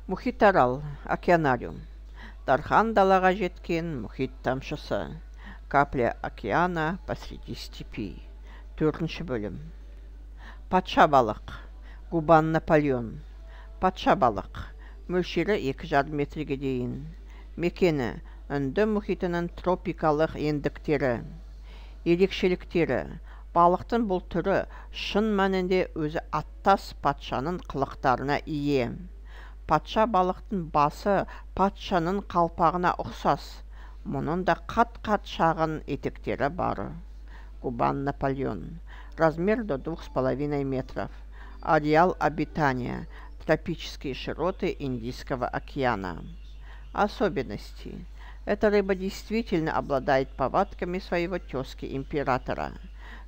Мұхитарал, океанариум. Дархан далаға жеткен мұхит тамшысы. Капля океана посреди степи. 4 бөлім. Патша балық. Губан Наполеон. Патша балық. Мөлшері 2,5 метрге дейін. Мекені Үнді мұхитының тропикалық ендіктері. Ерекшеліктері. Балықтың бұл түрі шын мәнінде өзі аттас патшаның қылықтарына ие. Патша балықтың басы патшаның қалпағына ұқсас. Мұның да қат-қат шағын етектері бар. Губан Наполеон. Размер до 2,5 метров. Ареал обитания. Тропические широты Индийского океана. Особенности. Эта рыба действительно обладает повадками своего тезки-императора.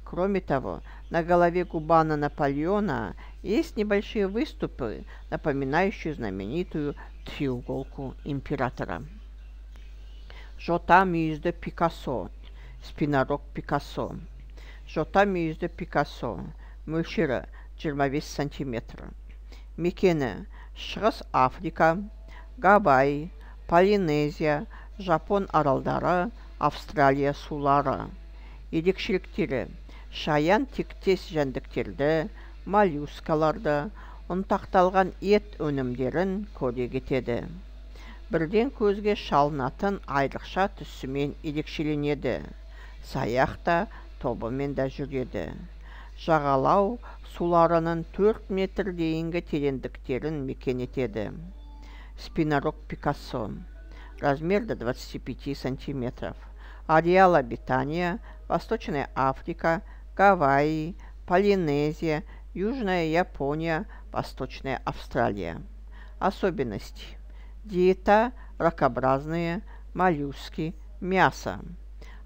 Кроме того, на голове Губана Наполеона есть небольшие выступы, напоминающие знаменитую треуголку императора. Жота мүйізді Пикассо. Спинорог Пикассо. Жота мүйізді Пикассо. Мөлшері 25 сантиметр. Мекені Шығыс Африка, Гавай, Полинезия, Жапон аралдары, Австралия сулары. Ерекшеліктері: шаян тектес жәндіктерді, моллюскаларды, ұнтақталған ет өнімдерін көре кетеді. Бірден көзге шалынатын айрықша түсімен ерекшеленеді. Саяқта тобымен да жүреді. Жағалау суларының 4 метр дейінгі тереңдіктерін мекен етеді. Спинорог Пикассо. Размер до 25 сантиметров. Ареал обитания: Восточная Африка, Гавайи, Полинезия, Южная Япония, Восточная Австралия. Особенности. Диета: ракообразные, моллюски, мясо.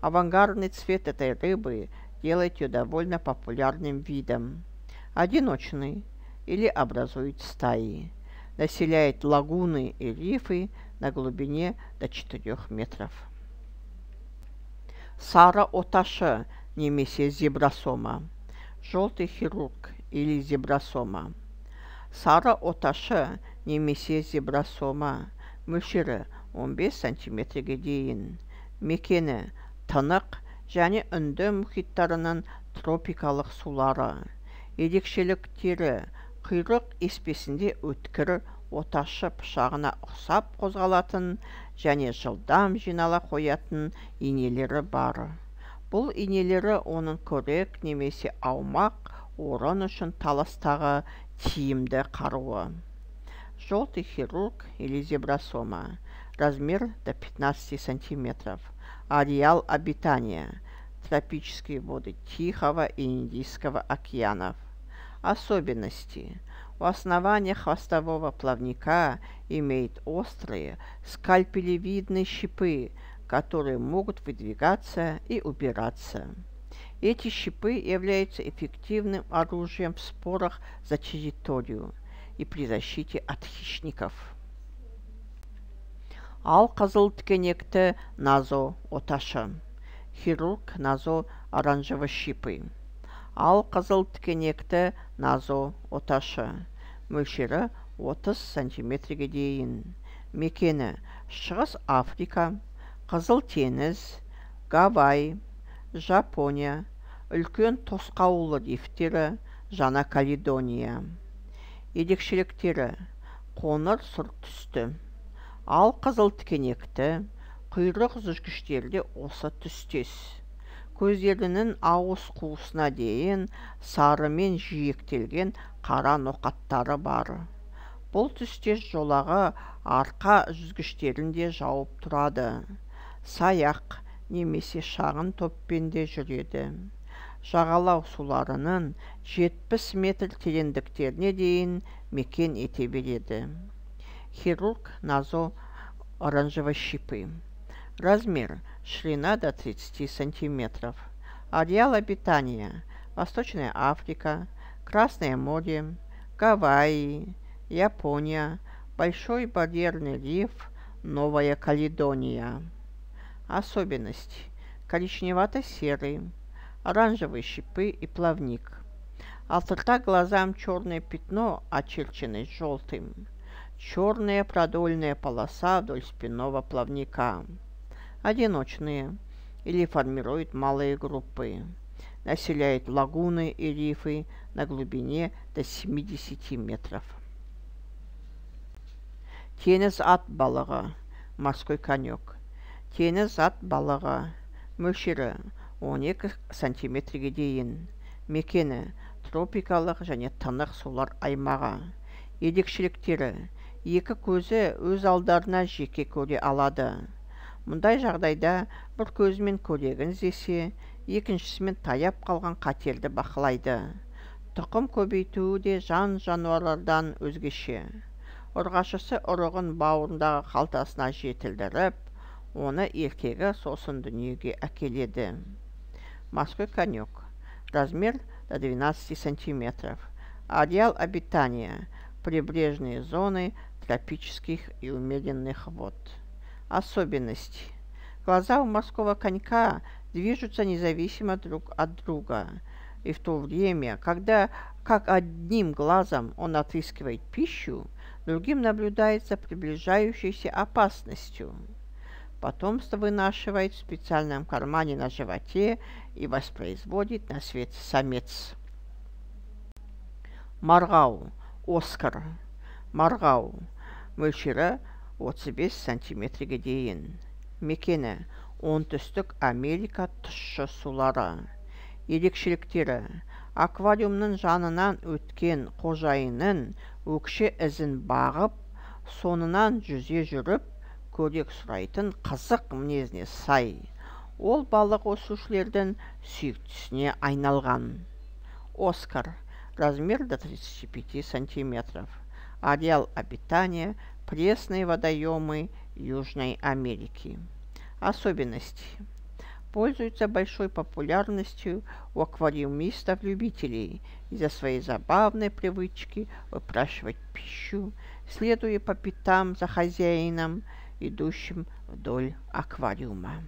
Авангардный цвет этой рыбы делает ее довольно популярным видом. Одиночный или образует стаи. Населяет лагуны и рифы на глубине до 4 метров. Сара оташы немесе зебрасома. Желтый хирург или зебрасома. Сара оташы немесе зебрасома. Мөлшері 15 сантиметрге дейін. Мекені тынық және Үнді мұхиттарының тропикалық сулары. Ерекшеліктері: құйрық еспесінде өткір оташы пышағына ұқсап қозғалатын және жылдам жинала қоятын инелері бар. Бұл инелері оның көрек немесе аумақ орын үшін таластағы тиімді қаруы. Желтый хирург или зебрасома. Размер до 15 сантиметров. Ареал обитания: тропические воды Тихого и Индийского океанов. Особенности. У основания хвостового плавника имеет острые скальпелевидные щипы, которые могут выдвигаться и убираться. Эти щипы являются эффективным оружием в спорах за территорию и при защите от хищников. Ал қызыл тікенекті назо оташы. Хирург назо оранжево-щипы. Ал қызыл тікенекті назо оташы. Мөлшері 30 сантиметрге дейін. Мекені Шығыс Африка, Қызыл теңіз, Гавай, Жапония, үлкен тосқауылы рифтері, Жаңа Каледония. Ерекшеліктері: қоңыр сұр түсті. Ал қызыл тікенекті, құйрық жүзгіштерде осы түстес. Көздерінің ауыз қуысына дейін сарымен жиектелген қара ноқаттары бар. Бұл түстес жолағы арқа жүзгіштерінде жауып тұрады. Саяқ немесе шағын топпен де жүреді. Жағалау суларының 70 метр тереңдіктеріне дейін мекен ете береді. Хирург назо оранжево-щипы. Размер: ширина до 30 сантиметров. Ареал обитания: Восточная Африка, Красное море, Гавайи, Япония, Большой барьерный риф, Новая Каледония. Особенности: коричневато-серый, оранжевые щипы и плавник. От рта к глазам черное пятно, очерченное желтым. черная продольная полоса вдоль спинного плавника. Одиночные или формируют малые группы. Населяют лагуны и рифы на глубине до 70 метров. Теңіз ат балығы, морской конек. Теңіз ат балығы, мөлшері 12 сантиметрге дейін. Мекені тропикалық және тынық сулар аймағы. Ерекшеліктері: екі көзі өз алдарына жеке көре алады. Мұндай жағдайда бір көзімен көрегін іздесе, екіншісімен таяп қалған қатерді бақылайды. Тұқым көбейтуі де жан жануарлардан өзгеше. Ұрғашысы ұрығын бауырындағы қалтасына жетілдіріп, оны еркегі сосын дүниеге әкеледі. Морской конек. Размер до 12 сантиметров. Ареал обитания: прибрежные зоны тропических и умеренных вод. Особенности: глаза у морского конька движутся независимо друг от друга, и в то время, когда как одним глазом он отыскивает пищу, другим наблюдается приближающейся опасностью. Потомство вынашивает в специальном кармане на животе и воспроизводит на свет самец. Марғау, Оскар. Марғау, мөлшері 35 сантиметрге дейін. Мекені оңтүстік Америка тұщы сулары. Ерекшеліктері: аквариумның жанынан өткен қожайынның өкше ізін бағып, соңынан жүзе жүріп, көрек сұрайтын қызық мінезіне сай. Ол балық өсірушілердің сүйіктісіне айналған. Оскар. Размер до 35 сантиметров. Ареал обитания: пресные водоемы Южной Америки. Особенности: пользуется большой популярностью у аквариумистов-любителей из-за своей забавной привычки выпрашивать пищу, следуя по пятам за хозяином, идущим вдоль аквариума.